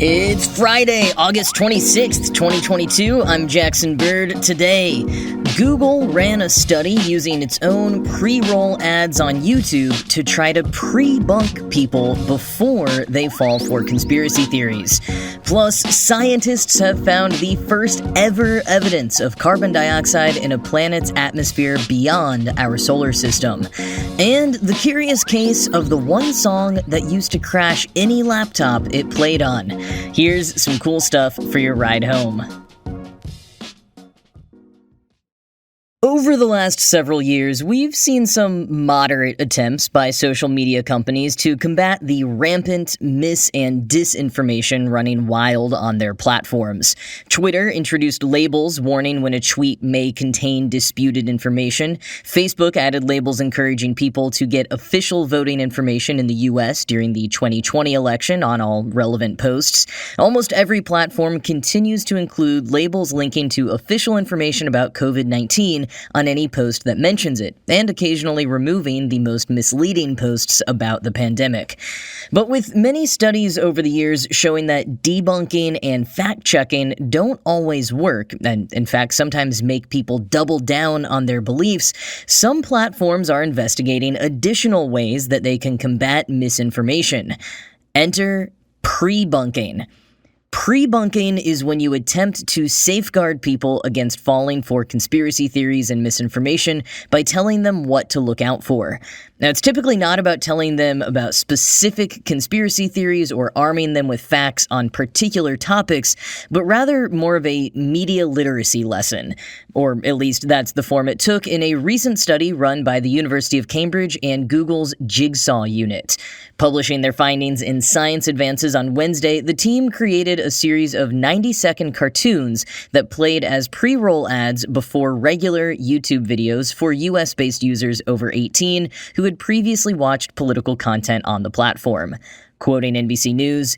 It's Friday, August 26th, 2022. I'm Jackson Bird. Today, Google ran a study using its own pre-roll ads on YouTube to try to pre-bunk people before they fall for conspiracy theories. Plus, scientists have found the first ever evidence of carbon dioxide in a planet's atmosphere beyond our solar system. And the curious case of the one song that used to crash any laptop it played on. Here's some cool stuff for your ride home. Over the last several years, we've seen some moderate attempts by social media companies to combat the rampant mis- and disinformation running wild on their platforms. Twitter introduced labels warning when a tweet may contain disputed information. Facebook added labels encouraging people to get official voting information in the U.S. during the 2020 election on all relevant posts. Almost every platform continues to include labels linking to official information about COVID-19 on any post that mentions it, and occasionally removing the most misleading posts about the pandemic. But with many studies over the years showing that debunking and fact-checking don't always work, and in fact sometimes make people double down on their beliefs, some platforms are investigating additional ways that they can combat misinformation. Enter prebunking. Prebunking is when you attempt to safeguard people against falling for conspiracy theories and misinformation by telling them what to look out for. Now, it's typically not about telling them about specific conspiracy theories or arming them with facts on particular topics, but rather more of a media literacy lesson. Or at least that's the form it took in a recent study run by the University of Cambridge and Google's Jigsaw unit. Publishing their findings in Science Advances on Wednesday, the team created a series of 90-second cartoons that played as pre-roll ads before regular YouTube videos for US-based users over 18 who had previously watched political content on the platform. Quoting NBC News,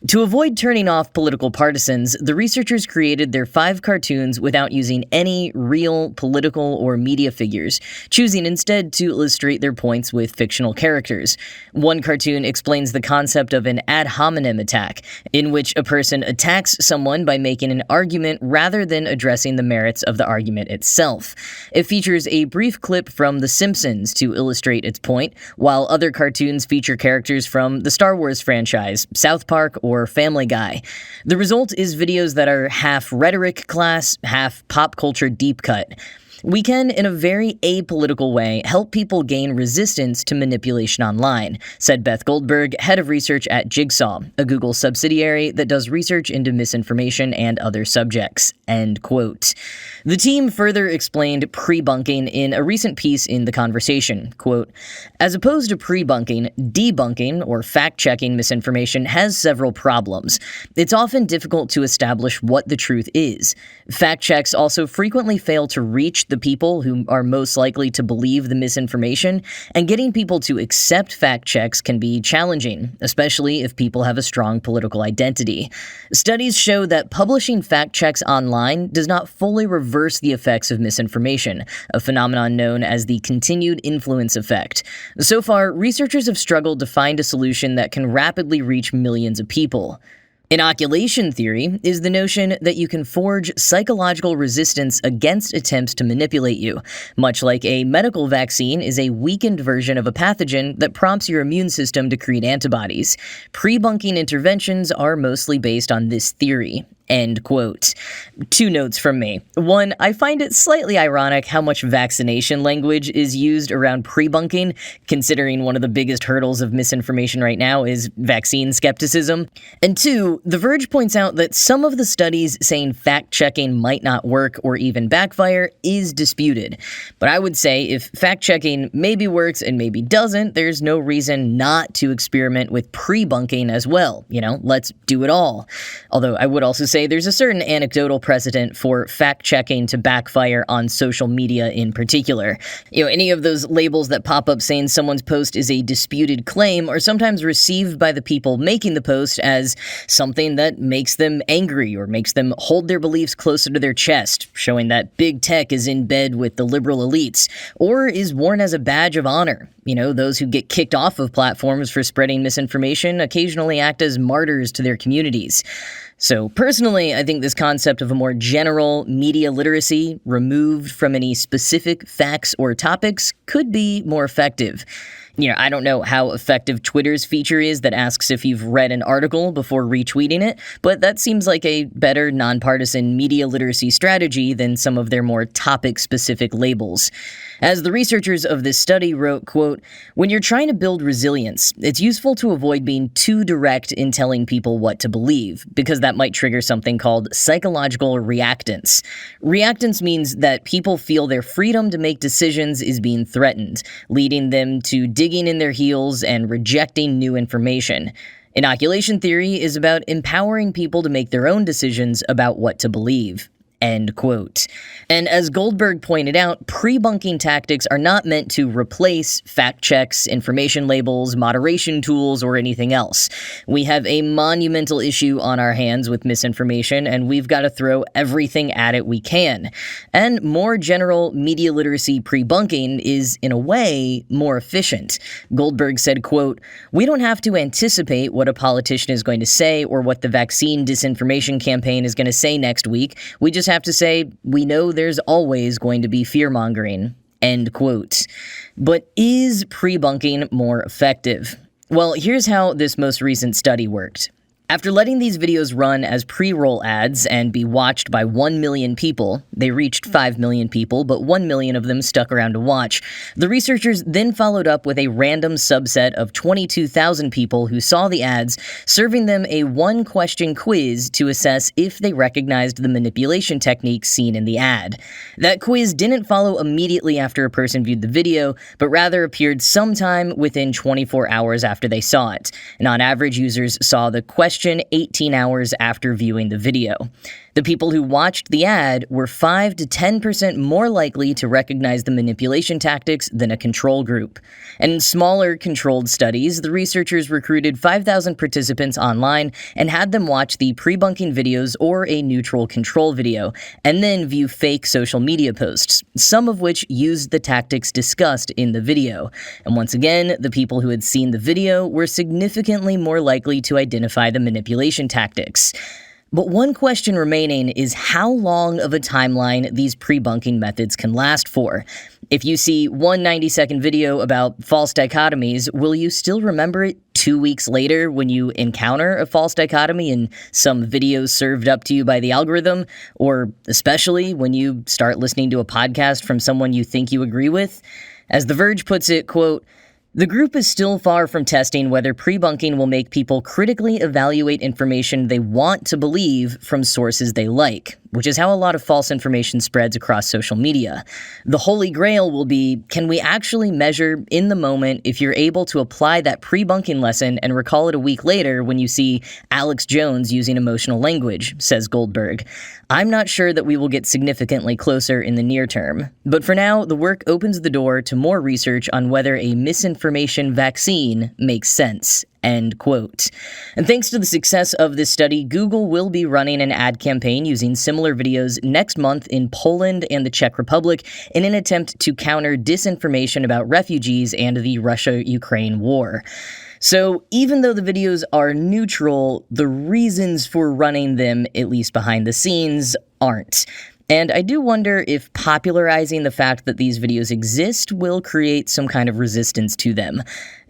"To avoid turning off political partisans, the researchers created their 5 cartoons without using any real political or media figures, choosing instead to illustrate their points with fictional characters. One cartoon explains the concept of an ad hominem attack, in which a person attacks someone by making an argument rather than addressing the merits of the argument itself. It features a brief clip from The Simpsons to illustrate its point, while other cartoons feature characters from the Star Wars franchise, South Park, or Family Guy. The result is videos that are half rhetoric class, half pop culture deep cut. We can, in a very apolitical way, help people gain resistance to manipulation online," said Beth Goldberg, head of research at Jigsaw, a Google subsidiary that does research into misinformation and other subjects. End quote. The team further explained prebunking in a recent piece in The Conversation. Quote, "As opposed to prebunking, debunking, or fact-checking misinformation has several problems. It's often difficult to establish what the truth is. Fact checks also frequently fail to reach the people who are most likely to believe the misinformation, and getting people to accept fact checks can be challenging, especially if people have a strong political identity. Studies show that publishing fact checks online does not fully reverse the effects of misinformation, a phenomenon known as the continued influence effect. So far, researchers have struggled to find a solution that can rapidly reach millions of people. Inoculation theory is the notion that you can forge psychological resistance against attempts to manipulate you, much like a medical vaccine is a weakened version of a pathogen that prompts your immune system to create antibodies. Prebunking interventions are mostly based on this theory." End quote. 2 notes from me. 1, I find it slightly ironic how much vaccination language is used around prebunking, considering one of the biggest hurdles of misinformation right now is vaccine skepticism. And 2, The Verge points out that some of the studies saying fact-checking might not work or even backfire is disputed. But I would say if fact-checking maybe works and maybe doesn't, there's no reason not to experiment with prebunking as well. Let's do it all. Although I would also say say there's a certain anecdotal precedent for fact-checking to backfire on social media in particular. Any of those labels that pop up saying someone's post is a disputed claim are sometimes received by the people making the post as something that makes them angry or makes them hold their beliefs closer to their chest, showing that big tech is in bed with the liberal elites, or is worn as a badge of honor. Those who get kicked off of platforms for spreading misinformation occasionally act as martyrs to their communities. So personally, I think this concept of a more general media literacy, removed from any specific facts or topics, could be more effective. I don't know how effective Twitter's feature is that asks if you've read an article before retweeting it, but that seems like a better nonpartisan media literacy strategy than some of their more topic-specific labels. As the researchers of this study wrote, quote, "When you're trying to build resilience, it's useful to avoid being too direct in telling people what to believe, because that might trigger something called psychological reactance. Reactance means that people feel their freedom to make decisions is being threatened, leading them to digging in their heels and rejecting new information. Inoculation theory is about empowering people to make their own decisions about what to believe." End quote. And as Goldberg pointed out, prebunking tactics are not meant to replace fact checks, information labels, moderation tools, or anything else. We have a monumental issue on our hands with misinformation, and we've got to throw everything at it we can. And more general media literacy prebunking is, in a way, more efficient. Goldberg said, quote, "We don't have to anticipate what a politician is going to say or what the vaccine disinformation campaign is going to say next week. We just have to say, we know there's always going to be fear-mongering." End quote. But is prebunking more effective? Well, here's how this most recent study worked. After letting these videos run as pre-roll ads and be watched by 1 million people, they reached 5 million people, but 1 million of them stuck around to watch. The researchers then followed up with a random subset of 22,000 people who saw the ads, serving them a one-question quiz to assess if they recognized the manipulation techniques seen in the ad. That quiz didn't follow immediately after a person viewed the video, but rather appeared sometime within 24 hours after they saw it. And on average, users saw the question 18 hours after viewing the video. The people who watched the ad were 5 to 10% more likely to recognize the manipulation tactics than a control group. And in smaller, controlled studies, the researchers recruited 5,000 participants online and had them watch the prebunking videos or a neutral control video, and then view fake social media posts, some of which used the tactics discussed in the video. And once again, the people who had seen the video were significantly more likely to identify the manipulation tactics. But one question remaining is how long of a timeline these prebunking methods can last for. If you see one 90-second video about false dichotomies, will you still remember it 2 weeks later when you encounter a false dichotomy in some videos served up to you by the algorithm? Or especially when you start listening to a podcast from someone you think you agree with? As The Verge puts it, quote, "The group is still far from testing whether prebunking will make people critically evaluate information they want to believe from sources they like, which is how a lot of false information spreads across social media. The holy grail will be, can we actually measure in the moment if you're able to apply that prebunking lesson and recall it a week later when you see Alex Jones using emotional language," says Goldberg. "I'm not sure that we will get significantly closer in the near term. But for now, the work opens the door to more research on whether a misinformation vaccine makes sense." End quote. And thanks to the success of this study, Google will be running an ad campaign using similar videos next month in Poland and the Czech Republic in an attempt to counter disinformation about refugees and the Russia-Ukraine war. So even though the videos are neutral, the reasons for running them, at least behind the scenes, aren't. And I do wonder if popularizing the fact that these videos exist will create some kind of resistance to them.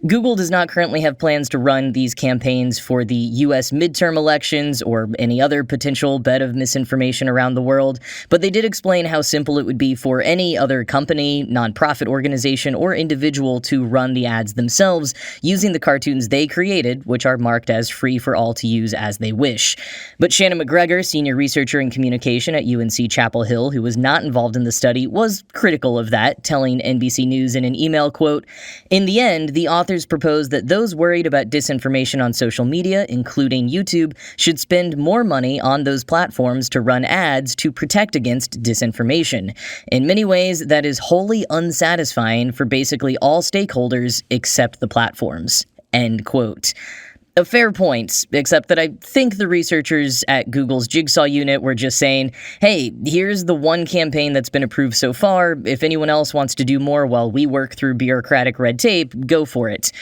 Google does not currently have plans to run these campaigns for the US midterm elections or any other potential bed of misinformation around the world, but they did explain how simple it would be for any other company, nonprofit organization, or individual to run the ads themselves using the cartoons they created, which are marked as free for all to use as they wish. But Shannon McGregor, senior researcher in communication at UNC Chapel Chapel Hill, who was not involved in the study, was critical of that, telling NBC News in an email, quote, "In the end, the authors propose that those worried about disinformation on social media, including YouTube, should spend more money on those platforms to run ads to protect against disinformation. In many ways, that is wholly unsatisfying for basically all stakeholders except the platforms." End quote. A fair point, except that I think the researchers at Google's Jigsaw unit were just saying, hey, here's the one campaign that's been approved so far. If anyone else wants to do more while we work through bureaucratic red tape, go for it.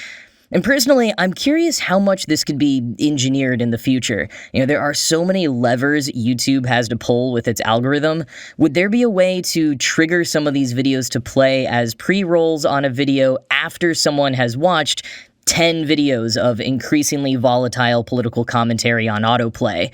And personally, I'm curious how much this could be engineered in the future. There are so many levers YouTube has to pull with its algorithm. Would there be a way to trigger some of these videos to play as pre-rolls on a video after someone has watched 10 videos of increasingly volatile political commentary on autoplay?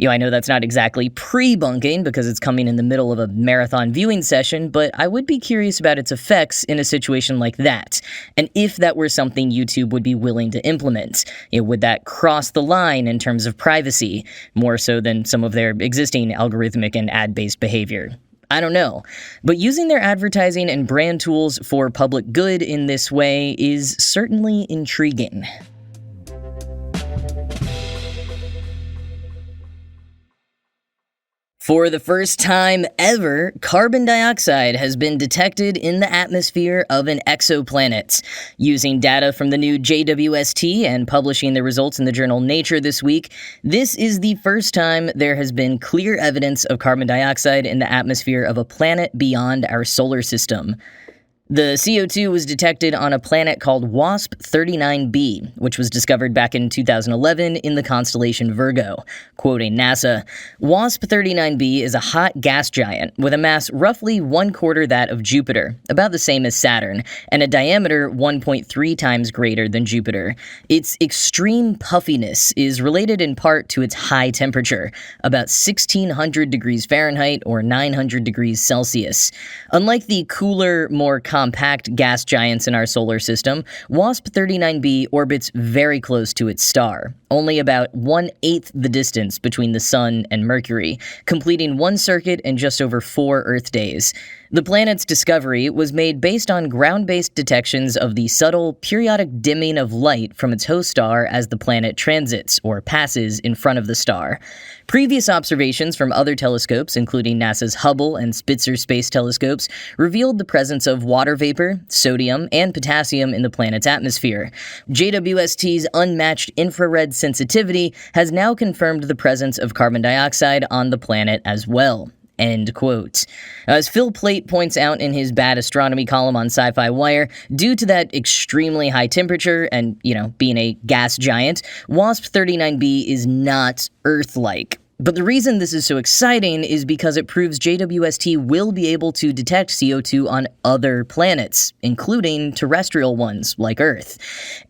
I know that's not exactly prebunking because it's coming in the middle of a marathon viewing session, but I would be curious about its effects in a situation like that, and if that were something YouTube would be willing to implement. Would that cross the line in terms of privacy, more so than some of their existing algorithmic and ad-based behavior? I don't know, but using their advertising and brand tools for public good in this way is certainly intriguing. For the first time ever, carbon dioxide has been detected in the atmosphere of an exoplanet. Using data from the new JWST and publishing the results in the journal Nature this week, this is the first time there has been clear evidence of carbon dioxide in the atmosphere of a planet beyond our solar system. The CO2 was detected on a planet called WASP-39b, which was discovered back in 2011 in the constellation Virgo. Quoting NASA, WASP-39b is a hot gas giant with a mass roughly 1/4 that of Jupiter, about the same as Saturn, and a diameter 1.3 times greater than Jupiter. Its extreme puffiness is related in part to its high temperature, about 1,600 degrees Fahrenheit or 900 degrees Celsius. Unlike the cooler, more compact gas giants in our solar system, WASP-39b orbits very close to its star, only about 1/8 the distance between the Sun and Mercury, completing one circuit in just over 4 Earth days. The planet's discovery was made based on ground-based detections of the subtle, periodic dimming of light from its host star as the planet transits, or passes, in front of the star. Previous observations from other telescopes, including NASA's Hubble and Spitzer space telescopes, revealed the presence of water vapor, sodium, and potassium in the planet's atmosphere. JWST's unmatched infrared sensitivity has now confirmed the presence of carbon dioxide on the planet as well. End quote. As Phil Plait points out in his Bad Astronomy column on Sci-Fi Wire, due to that extremely high temperature and, being a gas giant, WASP-39b is not Earth-like. But the reason this is so exciting is because it proves JWST will be able to detect CO2 on other planets, including terrestrial ones like Earth.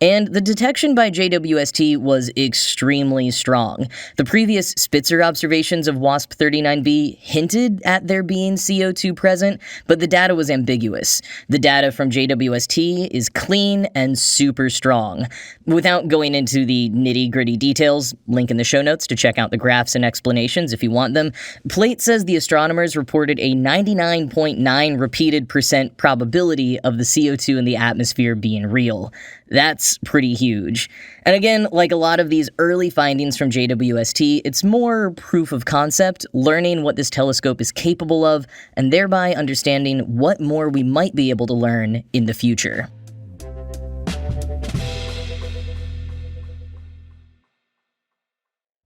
And the detection by JWST was extremely strong. The previous Spitzer observations of WASP-39b hinted at there being CO2 present, but the data was ambiguous. The data from JWST is clean and super strong. Without going into the nitty-gritty details, link in the show notes to check out the graphs and explanations if you want them, Plait says the astronomers reported a 99.9 repeated percent probability of the CO2 in the atmosphere being real. That's pretty huge. And again, like a lot of these early findings from JWST, it's more proof of concept, learning what this telescope is capable of, and thereby understanding what more we might be able to learn in the future.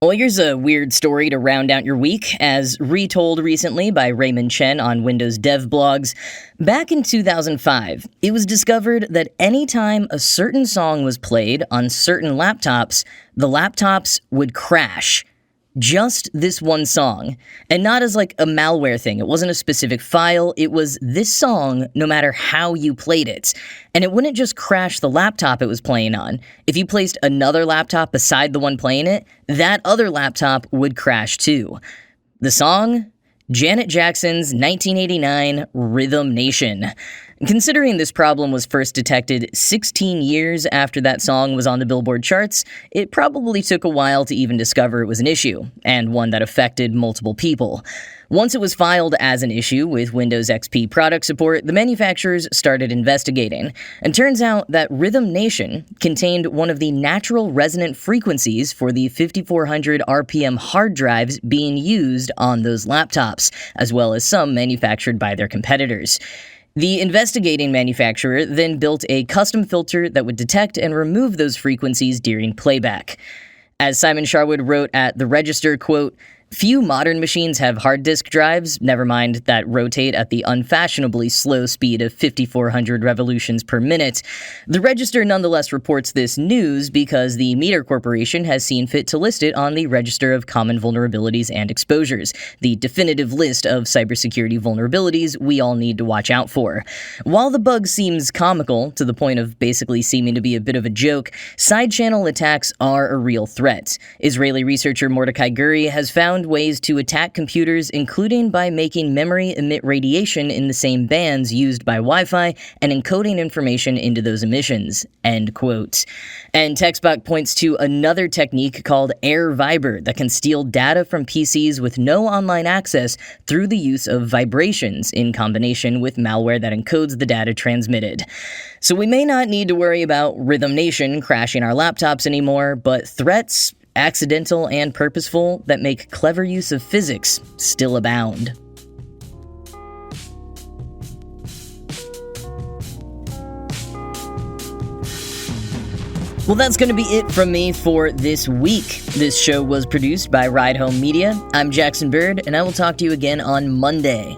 Well, here's a weird story to round out your week, as retold recently by Raymond Chen on Windows Dev Blogs. Back in 2005, it was discovered that anytime a certain song was played on certain laptops, the laptops would crash. Just this one song. And not as like a malware thing. It wasn't a specific file. It was this song no matter how you played it. And it wouldn't just crash the laptop it was playing on. If you placed another laptop beside the one playing it, that other laptop would crash too. The song? Janet Jackson's 1989 Rhythm Nation. Considering this problem was first detected 16 years after that song was on the Billboard charts, it probably took a while to even discover it was an issue, and one that affected multiple people. Once it was filed as an issue with Windows XP product support, the manufacturers started investigating, and turns out that Rhythm Nation contained one of the natural resonant frequencies for the 5400 RPM hard drives being used on those laptops, as well as some manufactured by their competitors. The investigating manufacturer then built a custom filter that would detect and remove those frequencies during playback. As Simon Sharwood wrote at The Register, quote, "Few modern machines have hard disk drives, never mind that rotate at the unfashionably slow speed of 5,400 revolutions per minute." The Register nonetheless reports this news because the Meter Corporation has seen fit to list it on the Register of Common Vulnerabilities and Exposures, the definitive list of cybersecurity vulnerabilities we all need to watch out for. While the bug seems comical, to the point of basically seeming to be a bit of a joke, side-channel attacks are a real threat. Israeli researcher Mordecai Guri has found ways to attack computers, including by making memory emit radiation in the same bands used by Wi-Fi and encoding information into those emissions, end quote. And TechSpot points to another technique called Air Viber that can steal data from PCs with no online access through the use of vibrations in combination with malware that encodes the data transmitted. So we may not need to worry about Rhythm Nation crashing our laptops anymore, but threats, accidental and purposeful, that make clever use of physics still abound. Well, that's going to be it from me for this week. This show was produced by Ride Home Media. I'm Jackson Bird, and I will talk to you again on Monday.